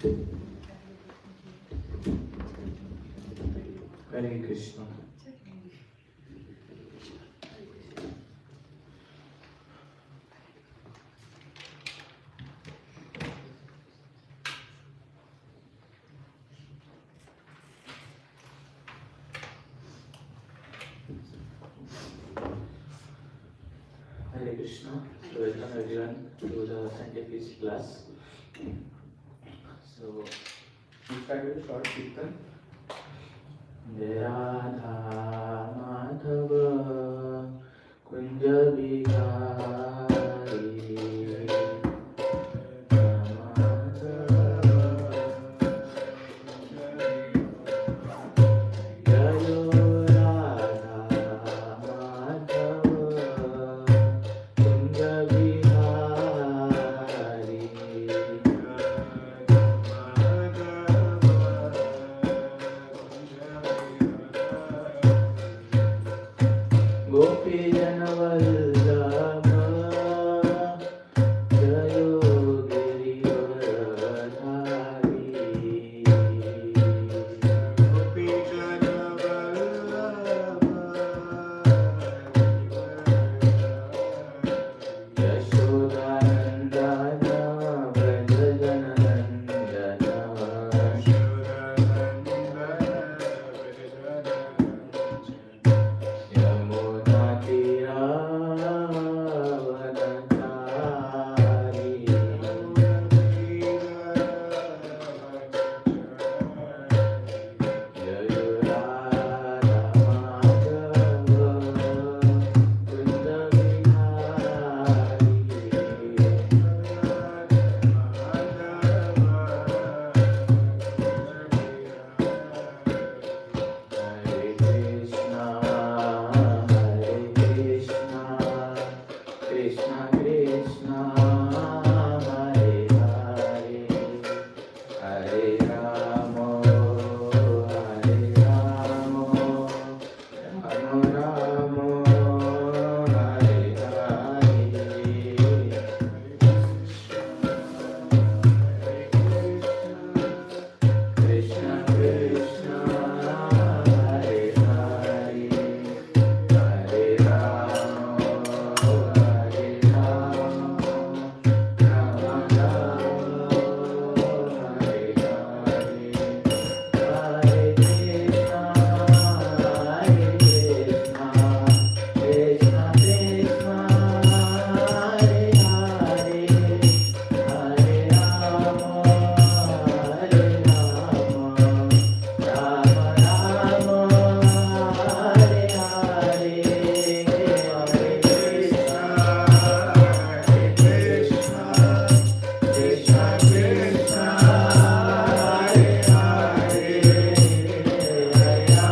Hare Krishna. Hare Krishna. Welcome everyone to the Sunday Peace class. So, we start with a short kirtan. Radha Madhava Kunja Bihari Jayo Radha Madhava Kunja Bihari Gopi Janavallabha Jayo Girivaradhari Gopi Janavallabha Yashodanandana Vrajajanandana Yamuna Tiravanachari Jayo Radha Madhava Kunja Hare Krishna, Hare Krishna, Krishna Krishna, Hare Hare, Hare Rama, Hare Rama, Rama Rama, Hare Hare. Krishna Krishna Hare Hare Hare Rama Hare Rama Rama Rama Hare Hare Hare Krishna Hare Krishna Krishna Krishna Hare Hare Hare Rama Hare Rama Rama Rama Hare Hare Hare Krishna Hare Krishna Krishna Krishna Hare Hare Hare Rama Hare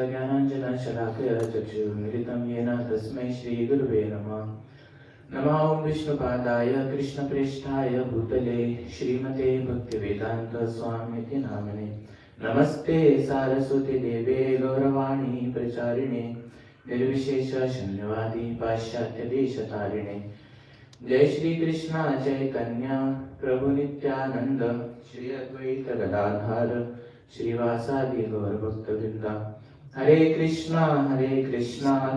ज्ञानाञ्जनशलाकया चक्षुर्मिलितं येन तस्मै श्रीगुरुवे नमः। नमो विष्णुपादाय कृष्णप्रेष्ठाय भूतले श्रीमते भक्तिवेदांत स्वामिति नामिने नमस्ते सारस्वती देवे गौरवाणी प्रचारिणे निर्विशेष शून्यवादी पाश्चात्य देशतारिणे जय श्री कृष्ण चैतन्य प्रभु नित्यानंद श्री अद्वैत गदाधर श्रीवासादि गौरभक्तवृंदा हरे कृष्णा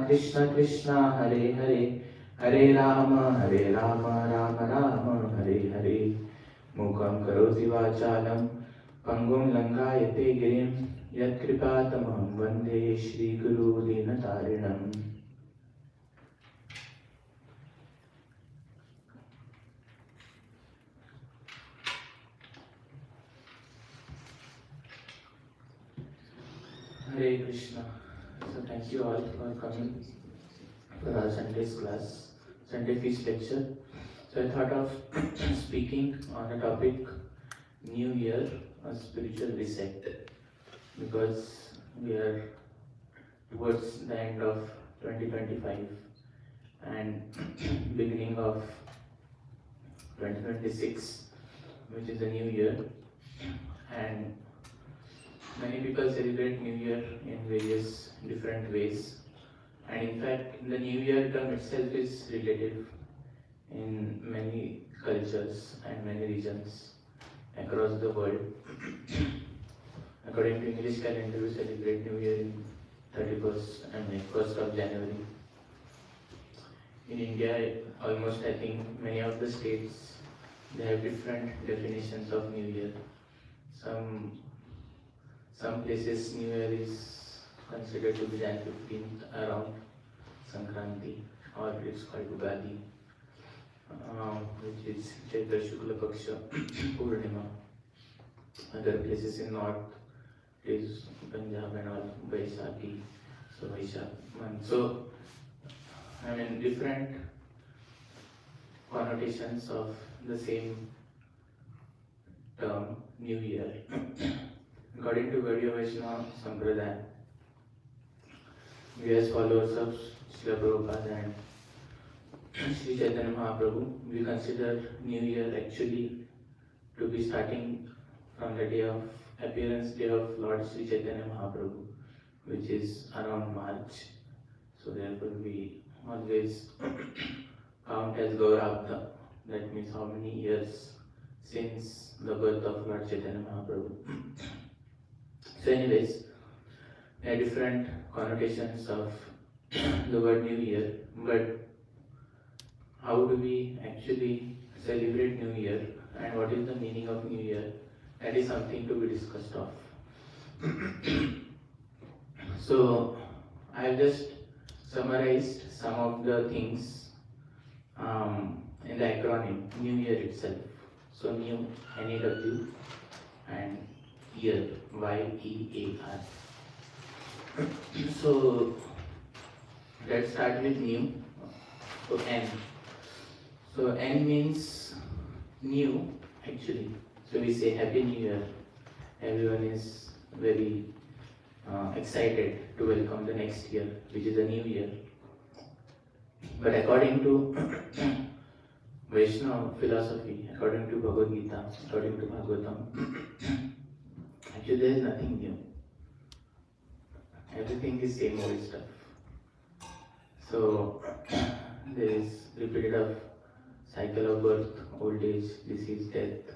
कृष्ण कृष्णा हरे हरे हरे राम राम राम हरे हरे मूकं करोति वाचालं पंगुं लंघयते गिरिं यत्कृपातमहं वन्दे श्रीगुरु दीनतारिणम्। Hare Krishna. So thank you all for coming for our Sunday's class, Sunday feast lecture. So I thought of speaking on a topic, New Year, a spiritual reset, because we are towards the end of 2025 and beginning of 2026, which is a new year, and many people celebrate New Year in various different ways, and in fact the New Year term itself is relative in many cultures and many regions across the world. According to English calendar, we celebrate New Year in 1st of January. In India, almost I think many of the states, they have different definitions of New Year. Some places New Year is considered to be Jan 15th around Sankranti, or it's called Ugadi, which is Chaitra Shukla Paksha Purnima. Other places in north is Punjab and all, Vaisakhi, so Vaishakh month. So, I mean, different connotations of the same term, New Year. According to Gaudiya Vaishnava Sampradaya, we as followers of Srila Prabhupada and Sri Chaitanya Mahaprabhu, we consider New Year actually to be starting from the day of appearance day of Lord Sri Chaitanya Mahaprabhu, which is around March. So therefore we always count as Gaurabda, that means how many years since the birth of Lord Chaitanya Mahaprabhu. So anyways, there are different connotations of the word New Year, but how do we actually celebrate New Year and what is the meaning of New Year? That is something to be discussed of. So I have just summarized some of the things in the acronym New Year itself. So new, N-E-W, and year, Y-E-A-R. So let's start with new. So N. So N means new actually. So we say Happy New Year. Everyone is very excited to welcome the next year, which is a new year. But according to Vaishnava philosophy, according to Bhagavad Gita, according to Bhagavatam, actually there is nothing new. Everything is same old stuff. So there is repetitive cycle of birth, old age, disease, death.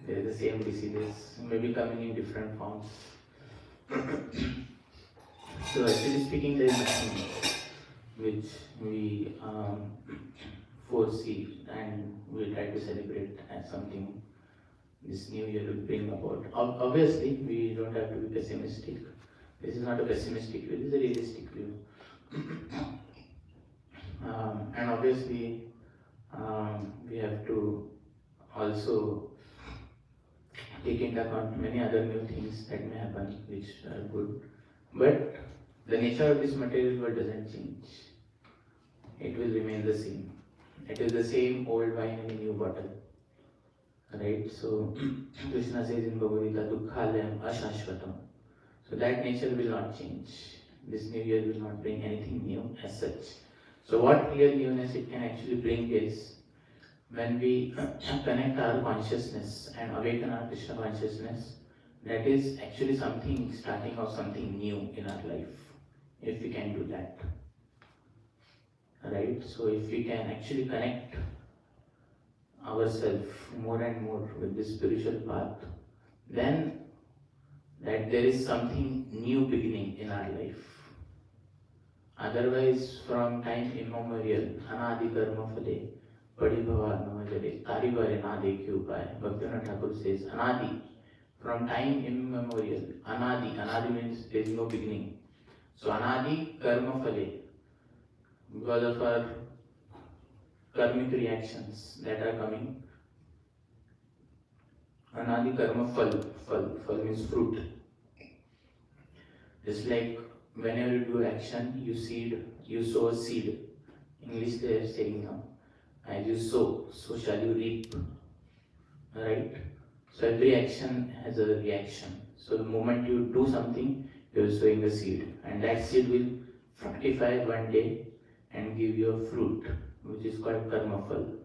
There is the same diseases, maybe coming in different forms. So actually speaking, there is nothing which we foresee and we try to celebrate as something this new year will bring about. Obviously, we don't have to be pessimistic. This is not a pessimistic view, this is a realistic view. And obviously, we have to also take into account many other new things that may happen which are good. But the nature of this material world doesn't change. It will remain the same. It is the same old wine in a new bottle. Right? So Krishna says in Bhagavad Gita, Dukkhalayam Ashashvatam. So that nature will not change. This new year will not bring anything new as such. So what real newness it can actually bring is when we connect our consciousness and awaken our Krishna consciousness, that is actually something starting of something new in our life. If we can do that, right? So if we can actually connect ourselves more and more with this spiritual path, then that there is something new beginning in our life. Otherwise, from time immemorial, anadi karma phale, padi bhava namajale, tarivare na dekhi upaya. Bhaktivinoda Thakur says, anadi, from time immemorial, anadi means there is no beginning. So anadi karma phale, because of our karmic reactions that are coming, anadi karma phal means fruit. Just like whenever you do action, you sow a seed. English they are saying now, as you sow, so shall you reap. Right? So every action has a reaction. So the moment you do something, you are sowing a seed, and that seed will fructify one day and give you a fruit, which is called karma phal.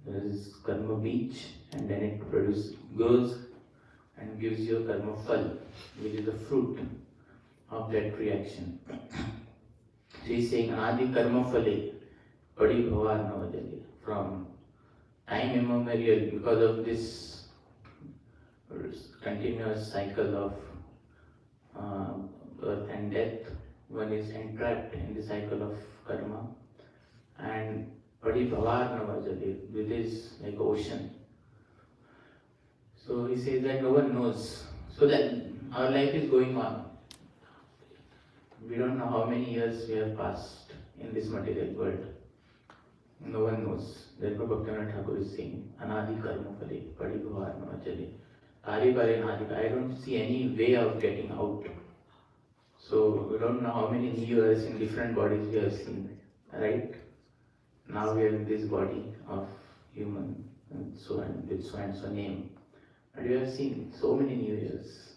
There is karma beach, and then it grows and gives you a karma phal, which is the fruit of that reaction. So he is saying, Anadi karma phale, padi bhava namajale. From time immemorial, because of this continuous cycle of birth and death, one is entrapped in the cycle of karma. And padi bhava namajale, which is like ocean. So he says that no one knows. So that our life is going on. We don't know how many years we have passed in this material world. No one knows. Therefore Bhaktivinoda Thakur is saying, Anadi karma phale, padi bhava namajale. Ari bare nadi. I don't see any way of getting out. So we don't know how many years in different bodies we have seen. Right? Now we are in this body of human and so and so name. And we have seen so many New Years.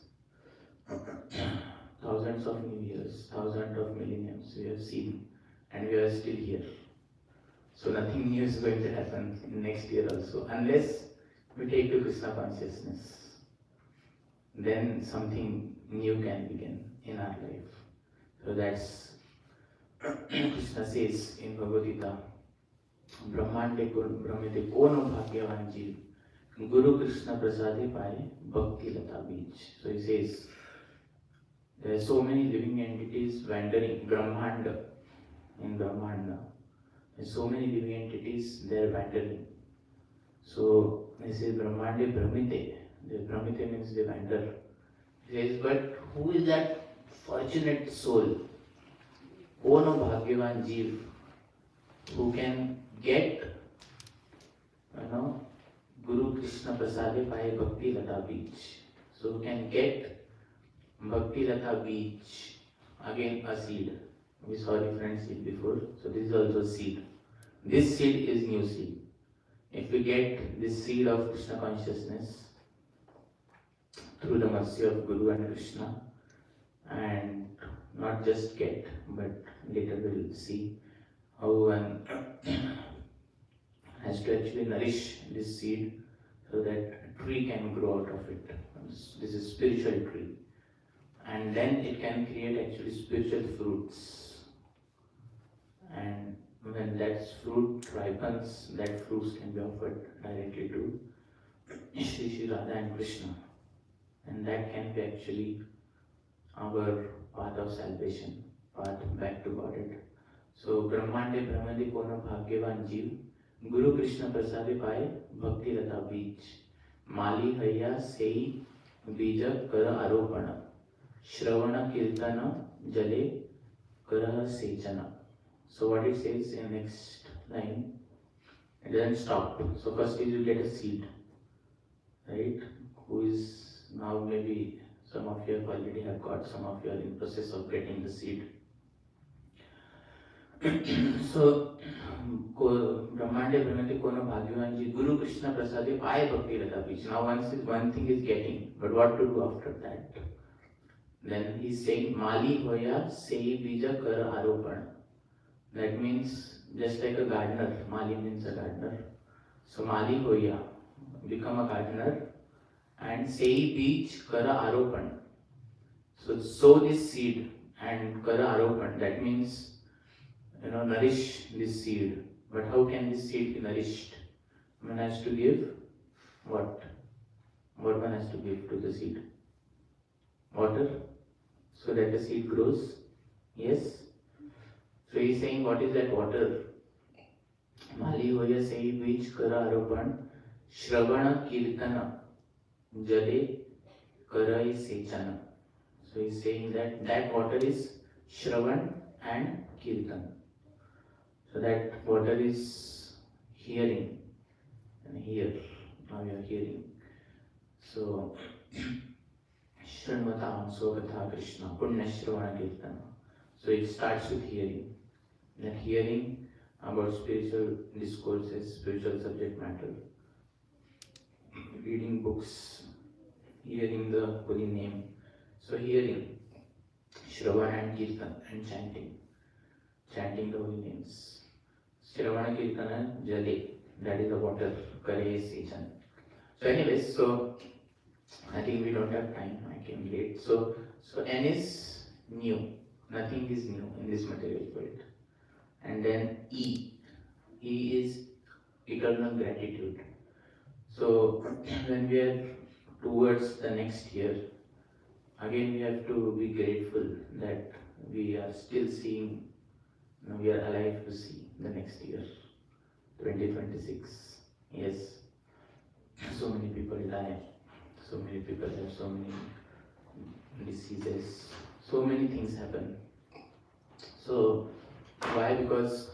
Thousands of New Years, thousands of millenniums we have seen, and we are still here. So nothing new is going to happen in next year also, unless we take to Krishna consciousness. Then something new can begin in our life. So that's Krishna says in Bhagavad Gita, Brahmande Brahmite kono bhagyavan jeev, Guru Krishna prasade paye bhakti lata beach. So he says, there are so many living entities wandering Brahmanda, in Brahmanda. There are so many living entities, they are wandering. So he says Brahmande Brahmite. The Brahmite means they wander. He says, but who is that fortunate soul? Ono Bhagyavan Jeev, who can get, Guru Krishna Prasade Paye Bhakti Lata Beach. So who can get Bhakti Lata Beach, again a seed. We saw different seed before, so this is also seed. This seed is new seed. If we get this seed of Krishna consciousness through the mercy of Guru and Krishna, and not just get, but later we will see how one has to actually nourish this seed so that a tree can grow out of it. This is spiritual tree. And then it can create actually spiritual fruits. And when that fruit ripens, that fruits can be offered directly to Shri Radha and Krishna. And that can be actually our path of salvation, path back to Godhead. So Brahmande Brahmande Kona Bhagyavan Jeev, Guru Krishna Prasade Paye Bhakti Lata Beach, Mali Haya Sei Bija Kara Aropana, Shravana Kirtana Jale Kara Sechana. So what it says in next line, it doesn't stop. So first is you get a seed, right? Who is now maybe some of you have already have got, some of you are in process of getting the seed. So Brahmande Brahmate Kona Bhagyavan Guru Krishna Prasade Paye Bhakti Lata Beach. Now one thing is getting, but what to do after that? Then he is saying Mali Hoya Sei Bija Kara Aropana. That means just like a gardener, Mali means a gardener. So Mali hoya, become a gardener and sei beach kara aropan. So sow this seed and kara aropan. That means nourish this seed. But how can this seed be nourished? One has to give what? What one has to give to the seed? Water, so that the seed grows. Yes. So he is saying, what is that water? Mali hoya sei beach kara aropan, shravana kirtana, jale karai sechana. So he is saying that water is shravan and kirtan. So that water is hearing, and here, now you are hearing. So, Shranvatam Sokatha Krishna, Punya Shravana Kirtana. So it starts with hearing. Then hearing about spiritual discourses, spiritual subject matter. Reading books, hearing the holy name. So hearing, Shravana and Kirtan, and chanting. Chanting the holy names. Shravana Kirtana Jale, that is the water, Kare Sechan. So anyways, so I think we don't have time, I came late. So N is new, nothing is new in this material world. And then E is eternal gratitude. So when we are towards the next year, again we have to be grateful that we are still seeing, we are alive to see the next year, 2026. Yes, so many people die. So many people have so many diseases, so many things happen. So why? Because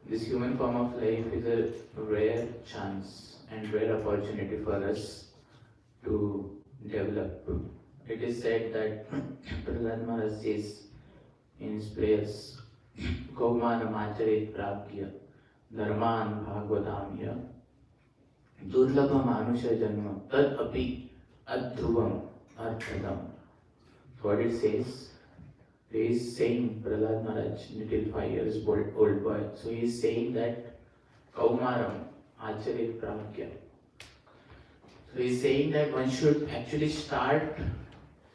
this human form of life is a rare chance and rare opportunity for us to develop. It is said that Prabhupada Maharaj says in his prayers, Kaumanam acharet pragya dharman bhagavatamya Durlabha manusha janma tad api adhruvam arthadam. What it says, he is saying, Prahlad Maharaj, little 5 years old boy, so he is saying that Kaumaram acharit pragya. So he is saying that one should actually start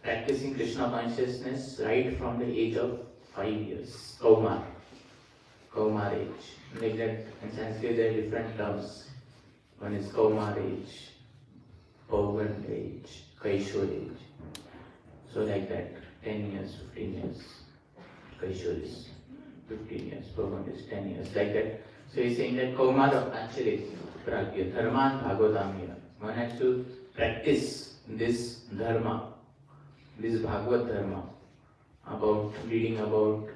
practicing Krishna consciousness right from the age of 5 years. Kaumar age. Like that in Sanskrit there are different terms. One is Kaumar age, Pauvan age, Kaishor age. So like that, 10 years, 15 years. Kaishor is 15 years, Pauvan is 10 years, like that. So he's saying that Kaumar Acharit Pragya, Dharman Bhagavatamya. One has to practice this Dharma, this Bhagavad Dharma, about reading about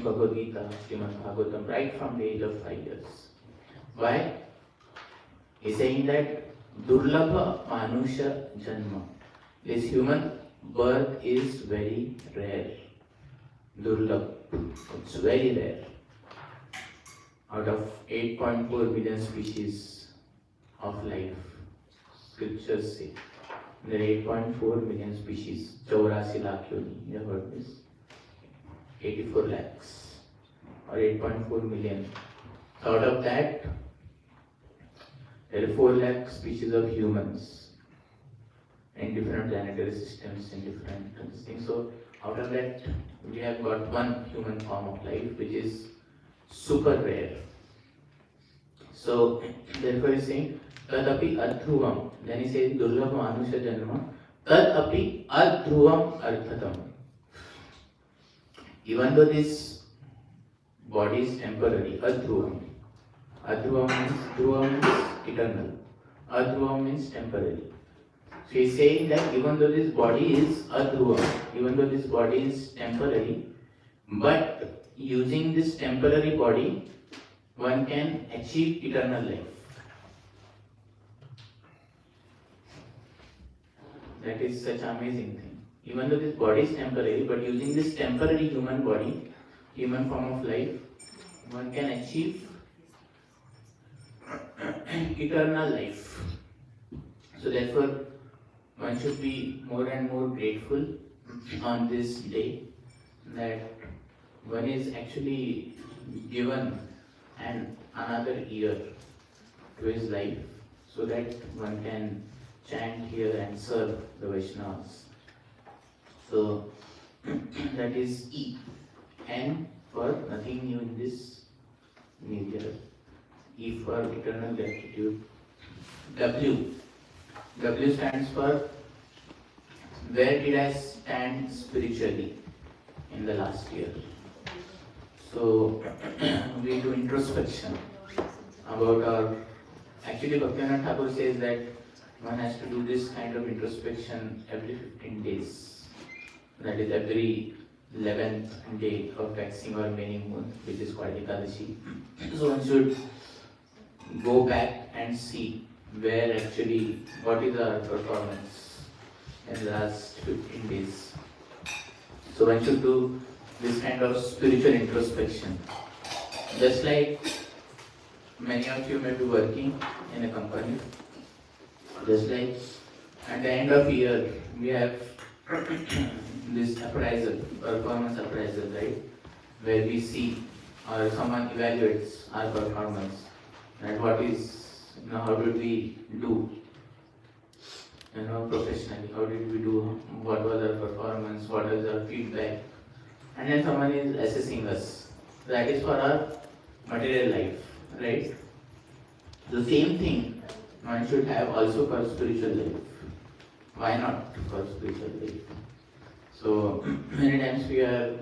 Bhagavad Gita, Srimad Bhagavatam, right from the age of 5 years. Why? He's saying that Durlabha Manusha Janma. This human birth is very rare. Durlabh. It's very rare. Out of 8.4 billion species of life, scriptures say there are 8.4 million species. 84 lakh yoni. You have heard this? 84 lakhs or 8.4 million. Out of that, there are 4 lakh species of humans in different planetary systems, in different things. So out of that, we have got one human form of life which is super rare. So therefore he is saying, Tadapi adhruvam. Then he says, Durlabha manusha janma. Tadapi adhruvam arthatam. Even though this body is temporary, adhruvam. Adhruvam means eternal. Adhruvam means temporary. So he is saying that even though this body is adhruvam, even though this body is temporary, but using this temporary body, one can achieve eternal life. That is such an amazing thing. Even though this body is temporary, but using this temporary human body, human form of life, one can achieve eternal life. So therefore, one should be more and more grateful on this day that one is actually given another year to his life so that one can chant here and serve the Vaishnavas. So that is E. N for nothing new in this new year. E for eternal gratitude. W. W stands for where did I stand spiritually in the last year. So we do introspection about our. Actually, Bhaktivinoda Thakur says that one has to do this kind of introspection every 15 days. That is every 11th day of waxing or waning moon, which is called Ekadashi. So one should go back and see where actually, what is our performance in the last 15 days. So one should do this kind of spiritual introspection. Just like many of you may be working in a company, just like at the end of year we have this appraisal, performance appraisal, right? Where we see or someone evaluates our performance and what is, how did we do, professionally, how did we do, what was our performance, what is our feedback, and then someone is assessing us. That is for our material life, right? The same thing one should have also for spiritual life. Why not for spiritual life? So many times we are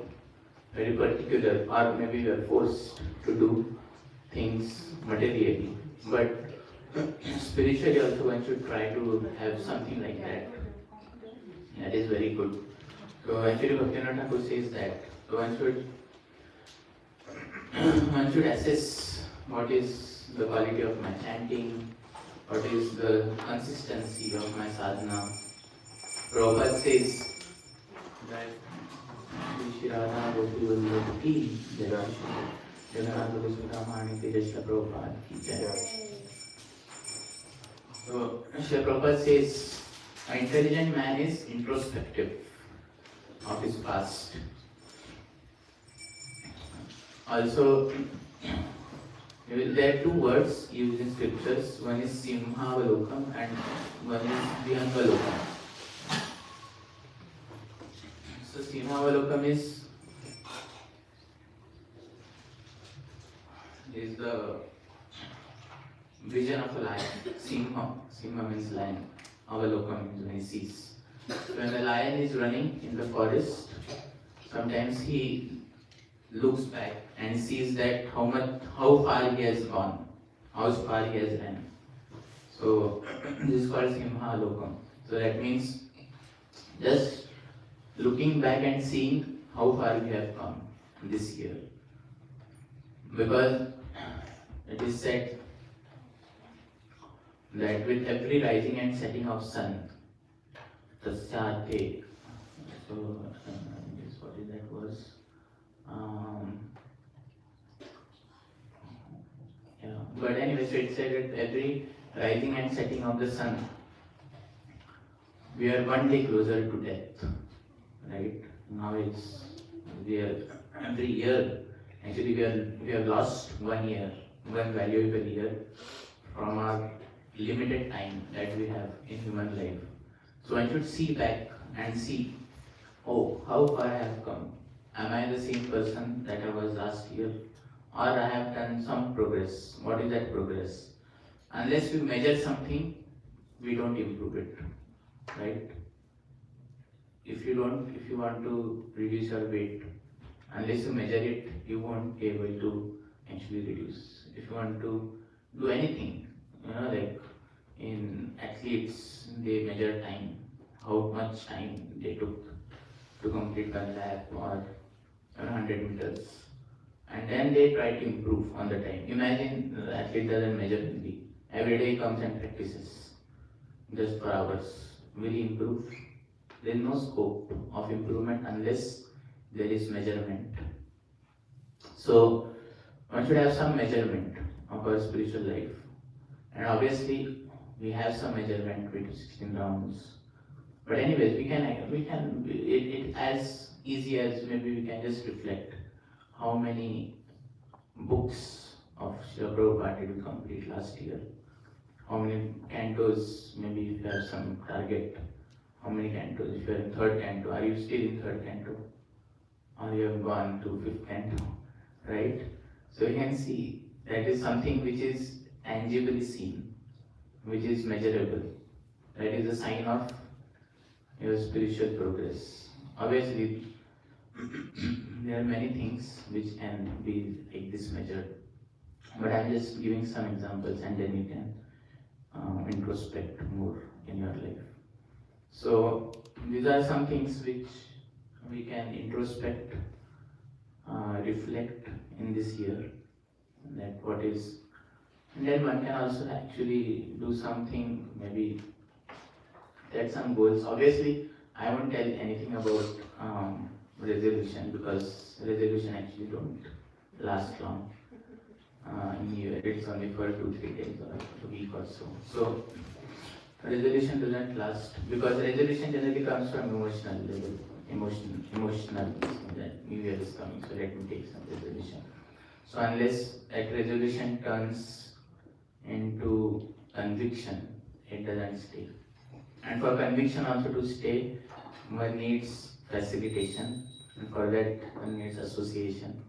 very particular, or maybe we are forced to do things materially, but spiritually also one should try to have something like that. That is very good. So actually Bhaktivinoda Thakur says that one should assess what is the quality of my chanting, what is the consistency of my sadhana. Prabhupada says that Shri Radha Gopi Vallabh ki jai, Jagannath Sudhamani ki jai, Prabhupada ki jai. So Shri Prabhupada says an intelligent man is introspective of his past. Also, there are two words used in scriptures. One is Simhavalokam and one is Vihangalokam. So Simhavalokam is the vision of a lion. Simha means lion. Avalokam means when he sees. When the lion is running in the forest, sometimes he looks back and sees that how far he has gone, how far he has run. So this is called Simhalokam. So that means just looking back and seeing how far we have come this year. Because it is said that with every rising and setting of sun, tasyate. So what is that verse? But anyway, so it said that every rising and setting of the sun, we are one day closer to death, right? Now we are every year. Actually, we have lost 1 year, one valuable year from our limited time that we have in human life. So one should see back and see, oh, how far I have come. Am I the same person that I was last year? Or I have done some progress. What is that progress? Unless we measure something, we don't improve it, right? If you want to reduce your weight, unless you measure it, you won't be able to actually reduce. If you want to do anything, like in athletes, they measure time, how much time they took to complete 1 lap or 100 meters. And then they try to improve on the time. Imagine the athlete doesn't measure only. Every day he comes and practices just for hours. Will he improve? There is no scope of improvement unless there is measurement. So one should have some measurement of our spiritual life. And obviously we have some measurement with 16 rounds. But anyways, we can it as easy as maybe we can just reflect. how many books of Srila Prabhupada did you complete last year? How many cantos, maybe if you have some target, how many cantos? If you are in third canto, are you still in third canto? Or you have gone to fifth canto, right? So you can see that is something which is tangibly seen, which is measurable. That is a sign of your spiritual progress. Obviously, there are many things which can be like this measured, but I'm just giving some examples and then you can introspect more in your life. So these are some things which we can introspect, reflect in this year, that what is, and then one can also actually do something, maybe set some goals. Obviously, I won't tell anything about resolution, because resolution actually don't last long. In New Year, it's only for 2-3 days or a week or so. So resolution doesn't last, because resolution generally comes from emotional level, emotional. That New Year is coming, so let me take some resolution. So unless that resolution turns into conviction, it doesn't stay. And for conviction also to stay, one needs facilitation, and for that one needs association,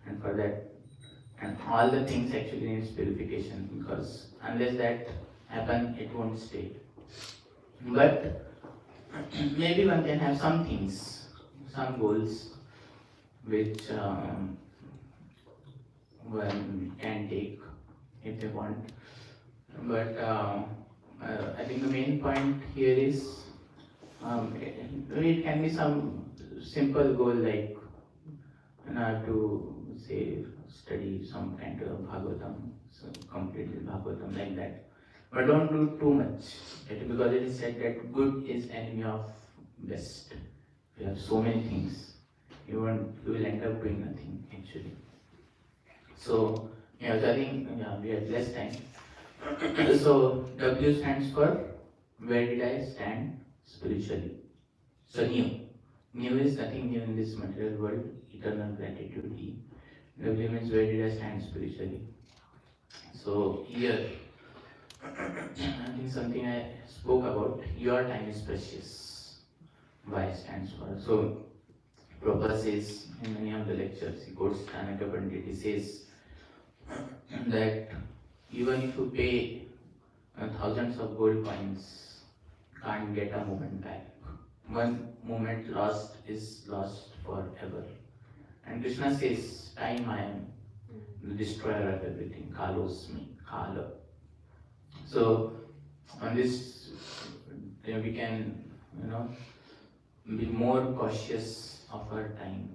and for that, and all the things actually needs purification, because unless that happen, it won't stay. But maybe one can have some things, some goals, which one can take if they want. But I think the main point here is it can be some simple goal, like I have to say study some kind of Bhagavatam, so completely Bhagavatam, like that. But don't do too much, because it is said that good is enemy of best. If you have so many things, you will end up doing nothing actually. So so I think we have less time. So W stands for where did I stand spiritually. So new. New is nothing new in this material world, eternal gratitude E. W means where did I stand spiritually. So here, I think something I spoke about, your time is precious. Y stands for. So Prabhupada says in many of the lectures, he quotes Chanakya Pandit, he says that even if you pay thousands of gold coins, can't get a moment back. One moment lost is lost forever. And Krishna says, time I am the destroyer of everything. Kalos me, Kala. So on this, we can, be more cautious of our time.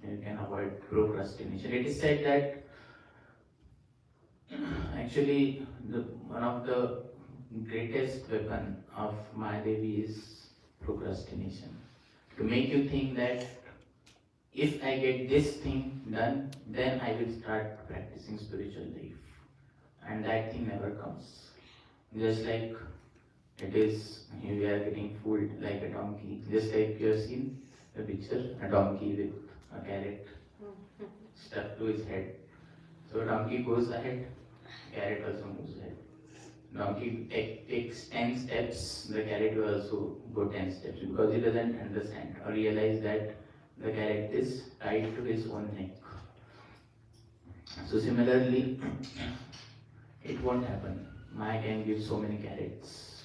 You can avoid procrastination. It is said that actually one of the greatest weapon of Mahadevi is procrastination. To make you think that if I get this thing done, then I will start practicing spiritual life. And that thing never comes. Just like it is, we are getting fooled like a donkey. Just like you have seen the picture, a donkey with a carrot stuck to his head. So donkey goes ahead, carrot also moves ahead. Donkey takes 10 steps, the carrot will also go 10 steps, because he doesn't understand or realize that the carrot is tied to his own neck. So similarly, it won't happen. Maya can give so many carrots,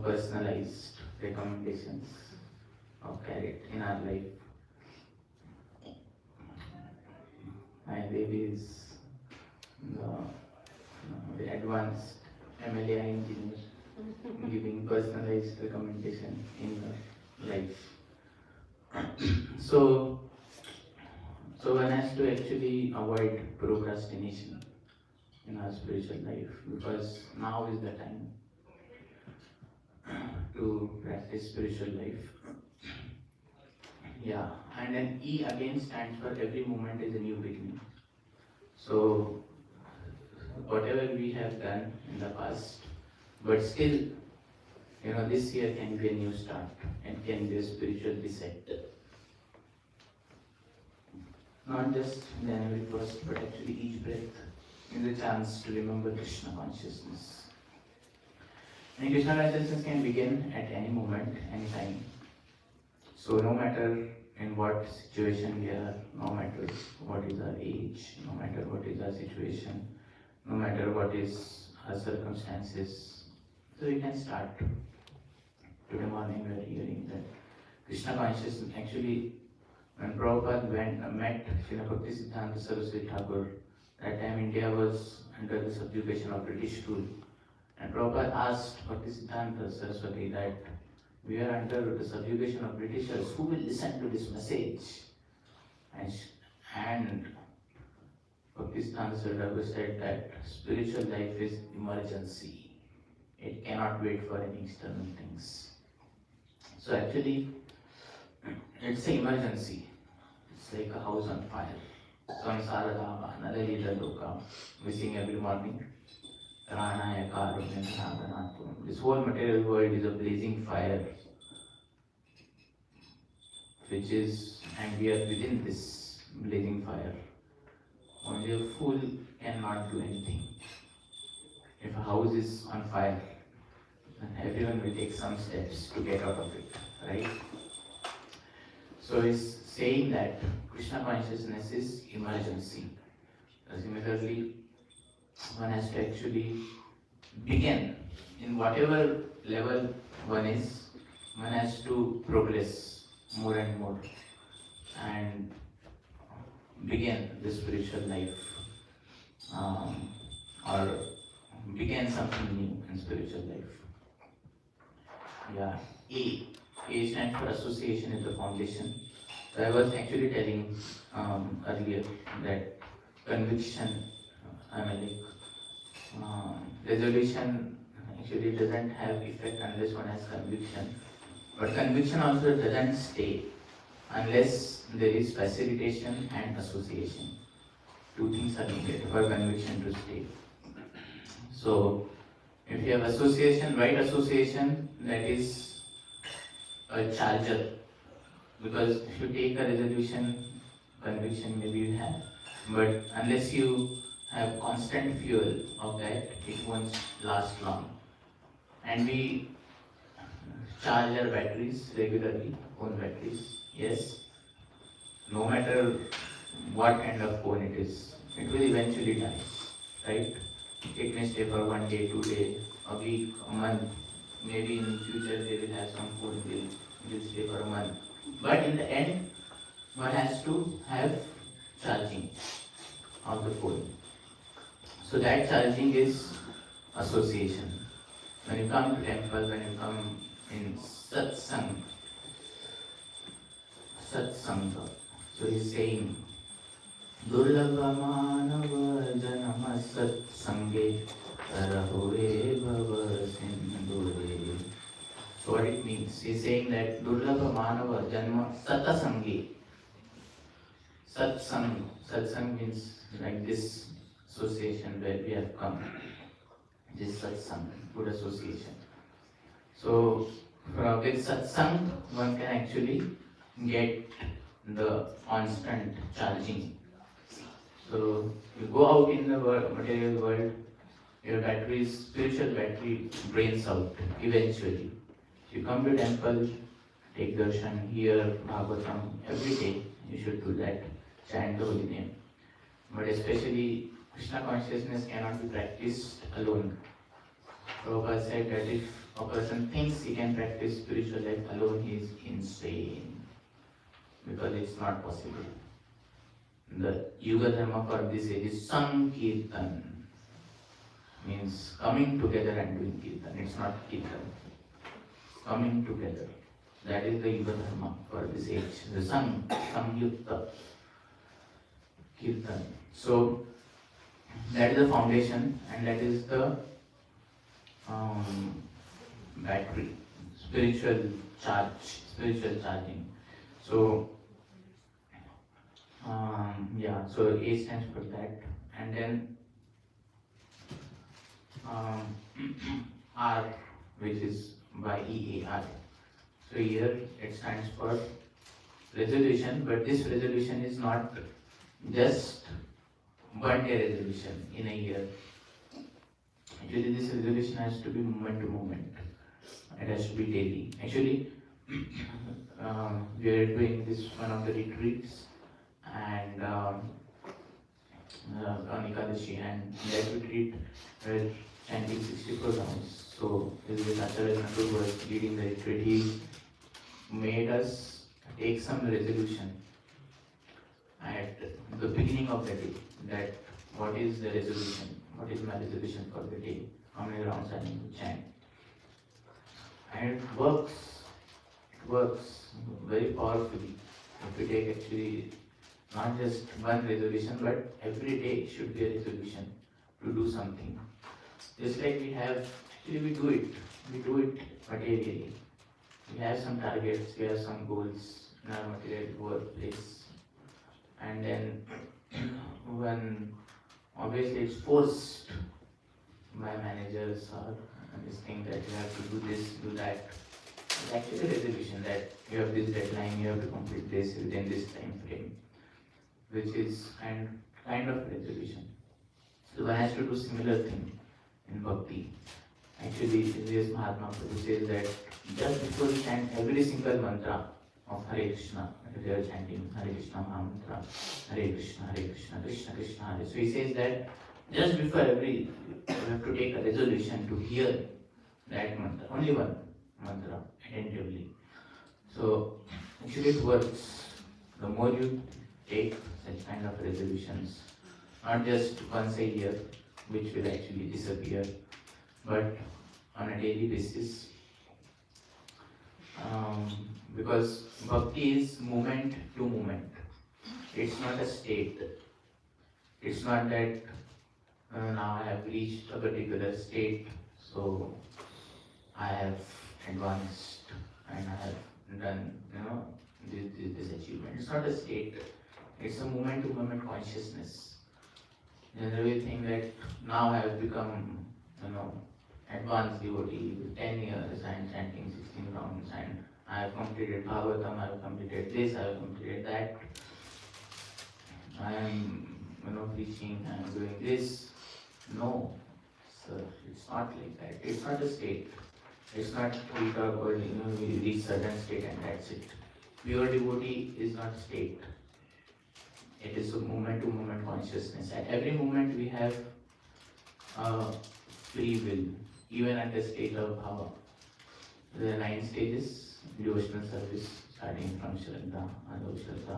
personalized recommendations of carrot in our life. My baby is the advanced MLA engineer giving personalized recommendation in your life. So one has to actually avoid procrastination in our spiritual life, because now is the time to practice spiritual life. Yeah, and then E again stands for every moment is a new beginning. So whatever we have done in the past, but still, this year can be a new start and can be a spiritual reset. not just January 1st, but actually each breath is a chance to remember Krishna consciousness. And Krishna consciousness can begin at any moment, any time. So no matter in what situation we are, no matter what is our age, no matter what is our situation, no matter what is our circumstances, so we can start. Today morning we are hearing that Krishna consciousness, actually when Prabhupada met Srila Bhaktisiddhanta Saraswati Thakur, that time India was under the subjugation of British rule. And Prabhupada asked Bhaktisiddhanta Saraswati that we are under the subjugation of Britishers, who will listen to this message? And Bhaktisiddhanta Saraswati said that spiritual life is emergency. It cannot wait for any external things. So actually, it's an emergency. It's like a house on fire. Samsara Dhama, Nalalita Loka, we sing every morning. Ranaya Karunyam Sadhanatum. This whole material world is a blazing fire, and we are within this blazing fire. Only a fool cannot do anything. If a house is on fire, then everyone will take some steps to get out of it, right? So he's saying that Krishna consciousness is emergency. Similarly, one has to actually begin in whatever level one is, one has to progress more and more and begin the spiritual life or begin something new in spiritual life. Yeah, A stands for association is the foundation. So I was actually telling earlier that conviction, resolution actually doesn't have effect unless one has conviction. But conviction also doesn't stay unless there is facilitation and association. Two things are needed for conviction to stay. So if you have association, right association, that is a charger. Because if you take a resolution, conviction maybe you have, but unless you have constant fuel of that, it won't last long. And we charge our batteries regularly, phone batteries, yes. No matter what kind of phone it is, it will eventually die, right? It may stay for 1 day, 2 days, a week, a month. Maybe in the future they will have some phone will stay for a month. But in the end, one has to have charging of the phone. So that charging is association. When you come to temple, when you come in satsanga, so he's saying, Durlabha manava janama satsange tarahoe bhava sindhure. So what it means? He's saying that Durlabha manava janma satasange. Satsang means like this association where we have come. This satsang, good association. So with satsang, one can actually get the constant charging. So you go out in the material world, your batteries, spiritual battery drains out eventually. You come to temple, take darshan, hear Bhagavatam every day. You should do that. Chant the holy name. But especially Krishna consciousness cannot be practiced alone. Prabhupada said that if a person thinks he can practice spiritual life alone, he is insane. Because it's not possible. The Yuga Dharma for this age is Sankirtan. Means coming together and doing Kirtan. It's not Kirtan. Coming together. That is the Yuga Dharma for this age. The Samyukta Kirtan. So that is the foundation and that is the battery, spiritual charging. So so A stands for that, and then R, which is by EAR. So here it stands for resolution, but this resolution is not just one day resolution in a year. Actually, this resolution has to be moment to moment. It has to be daily. Actually, we are doing this one of the retreats and on Ekadashi, and that retreat we're chanting 64 rounds. So this is Acharya Nandu who was leading the retreat. He made us take some resolution at the beginning of the day, that what is the resolution, what is my resolution for the day, how many rounds I need to chant. And it works very powerfully. If we take actually not just one resolution, but every day should be a resolution to do something. Just like we have, actually we do it materially. We have some targets, we have some goals in our material workplace, and then when obviously it's forced by managers or this thing that you have to do this, do that. It's actually a resolution that you have this deadline, you have to complete this within this time frame, which is kind of resolution. So one has to do similar thing in bhakti. Actually, this Mahatma Prabhu says that just before you chant every single mantra of Hare Krishna, they are chanting Hare Krishna Mahamantra, Hare Krishna, Krishna Krishna Hare. So he says that just before every, you have to take a resolution to hear that mantra, only one mantra attentively. So actually it works. The more you take such kind of resolutions, not just once a year, which will actually disappear, but on a daily basis. Because bhakti is moment to moment. It's not a state. It's not that now I have reached a particular state, so I have advanced and I have done, this achievement. It's not a state. It's a moment to moment consciousness. Generally think that now I have become, advanced devotee with 10 years and chanting 16 rounds, and I have completed Bhagavatam, I have completed this, I have completed that. I am, preaching, I am doing this. No, sir, it's not like that. It's not a state. It's not we talk about, we reach certain state and that's it. Pure devotee is not state. It is a moment to moment consciousness. At every moment we have free will, even at the state of bhava. There are 9 stages, devotional service, starting from Shraddha, Adho Shraddha,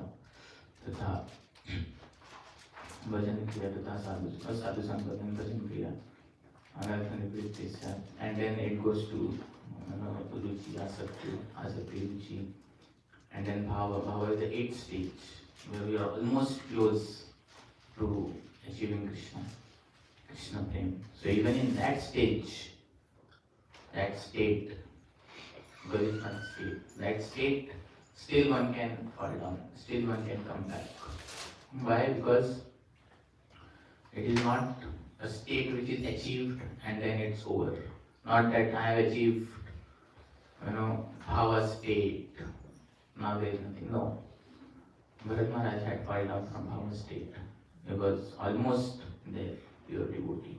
Tatha Bhajan Kriya, Tatha Sadhu Sampadan Bhajan Kriya, Anartha Nivrittisya, and then it goes to Ruchi, Asakti Ruchi, and then Bhava. Bhava is the 8th stage, where we are almost close to achieving Krishna Prem. So even in that stage, that state, because it's not state, that state, still one can fall down, still one can come back. Why? Because it is not a state which is achieved and then it's over. Not that I have achieved, Bhava state, now there is nothing. No. Bharat Maharaj had fallen down from Bhava state. He was almost there, pure devotee.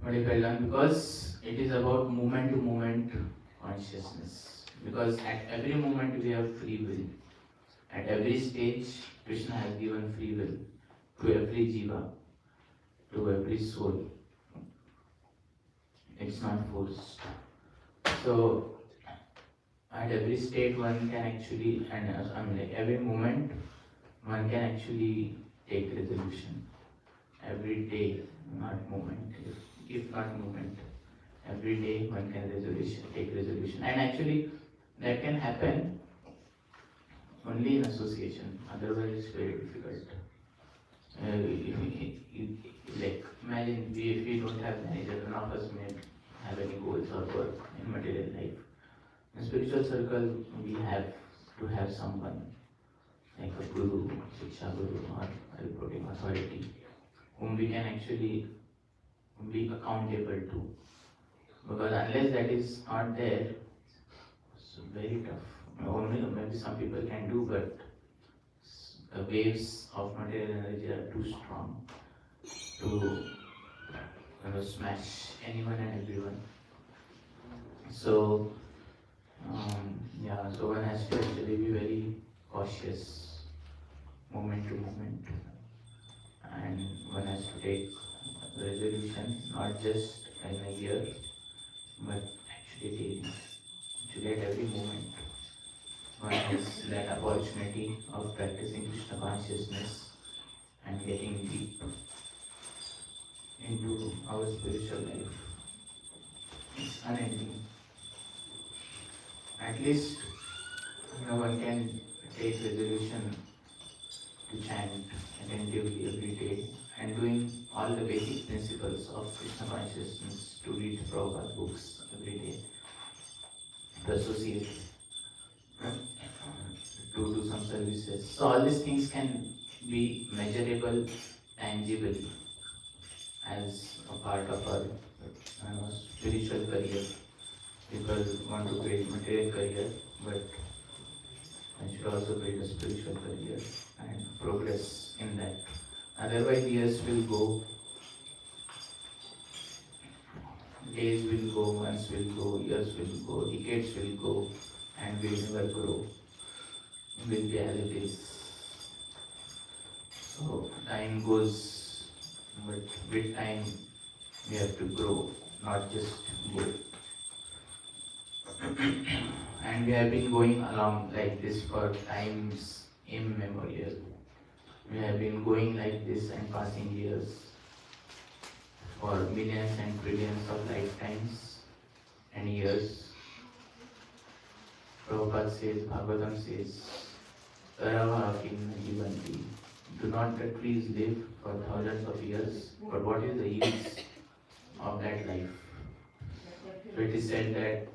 But he fell down because it is about moment to moment consciousness. Because at every moment we have free will. At every stage, Krishna has given free will to every jiva, to every soul. It's not forced. So, at every state one can actually, every moment one can actually take resolution. Every day, not moment, if not moment. Every day one can take resolution. And actually, that can happen only in association, otherwise it's very difficult. Like imagine if we don't have manager, none of us may have any goals or work in material life. In spiritual circle, we have to have someone like a guru, shiksha guru, or a reporting authority, whom we can actually be accountable to. Because unless that is not there, it's very tough. Only maybe some people can do, but the waves of material energy are too strong to smash anyone and everyone. So so one has to actually be very cautious moment to moment, and one has to take resolution not just in a year but actually daily. To get every moment one has that opportunity of practicing Krishna consciousness and getting deep into our spiritual life. It's unending. At least one can take resolution to chant attentively every day and doing all the basic principles of Krishna consciousness, to read Prabhupada books every day, to associate, to do some services. So all these things can be measurable, tangible as a part of our spiritual career. People want to build material career, but one should also build a spiritual career and progress in that. Otherwise, years will go, days will go, months will go, years will go, decades will go, and we will never grow. Will be as it is. So time goes, but with time we have to grow, not just go. And we have been going along like this for times immemorial. We have been going like this and passing years for millions and trillions of lifetimes and years. Prabhupada says, Bhagavatam says, Taravakin Jivanti. Do not the trees live for thousands of years, but what is the use of that life? So it is said that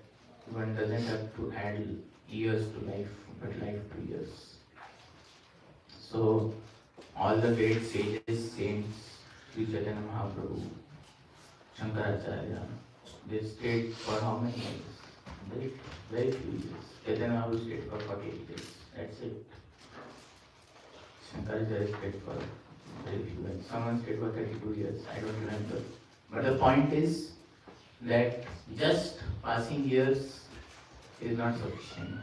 one doesn't have to add years to life, but life to years. So all the great sages, saints, Sri Chaitanya Mahaprabhu, Shankaracharya, they stayed for how many years? Very few years. Chaitanya Mahaprabhu stayed for 48 years. That's it. Shankaracharya stayed for very few years. Someone stayed for 32 years. I don't remember. But the point is that just passing years is not sufficient.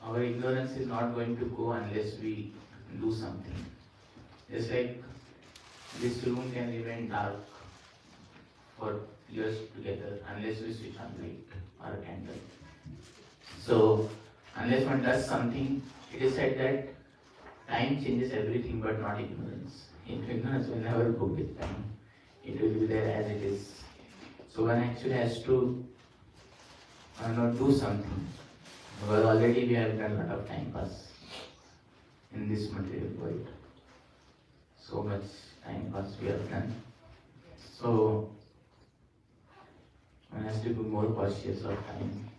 Our ignorance is not going to go unless we do something. Just like this room can remain dark for years together unless we switch on light or a candle. So unless one does something, it is said that time changes everything but not ignorance. Ignorance will never go with time. It will be there as it is. So one actually has to do something. Because already we have done a lot of time pass in this material world. So much time pass we have done. So one has to be more cautious of time.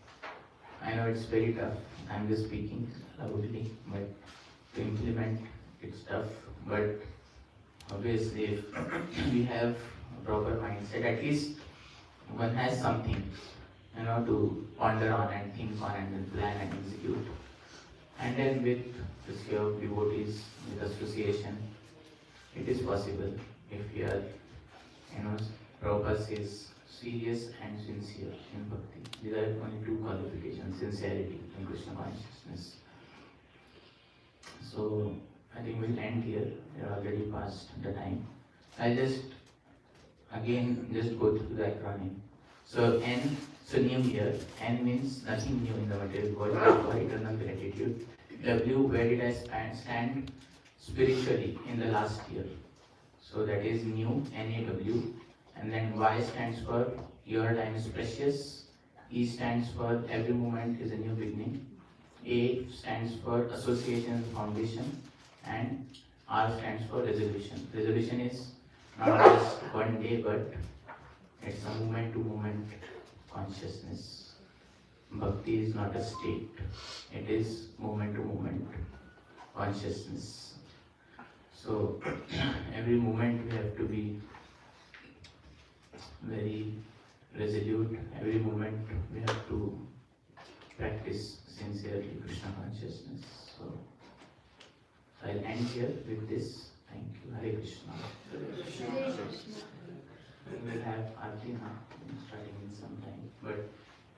I know it's very tough. I'm just speaking loudly, but to implement it's tough. But obviously if we have a proper mindset, at least one has something to ponder on and think on and then plan and execute. And then with the sphere of devotees, with association, it is possible if we are, Prabhupada says, serious and sincere in bhakti. These are only two qualifications, sincerity and Krishna consciousness. So I think we'll end here. We are already past the time. I'll just go through the acronym. So N, so new year. N means nothing new in the material world, for eternal gratitude. W, where did I stand spiritually in the last year? So that is new, N-A-W. And then Y stands for your time is precious. E stands for every moment is a new beginning. A stands for association and foundation. And R stands for resolution. Resolution is not just one day, but it's a moment to moment consciousness. Bhakti is not a state, it is moment to moment consciousness. So every moment we have to be very resolute, every moment we have to practice sincerely Krishna consciousness. So I'll end here with this. Thank you. Hare Krishna. We'll have Aarti now, starting in some time. But if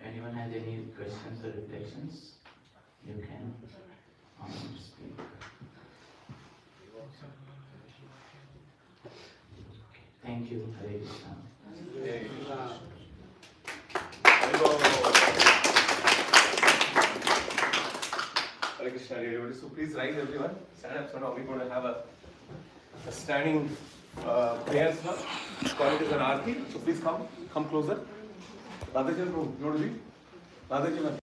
anyone has any questions or reflections, you can speak. Thank you. Hare Krishna. Hare Krishna. Hare Krishna, everybody. So please rise, everyone. Stand up. So now we're going to have a standing prayer. Call it as an aarti. So please come closer. Radhaji, you want to read? Radhaji,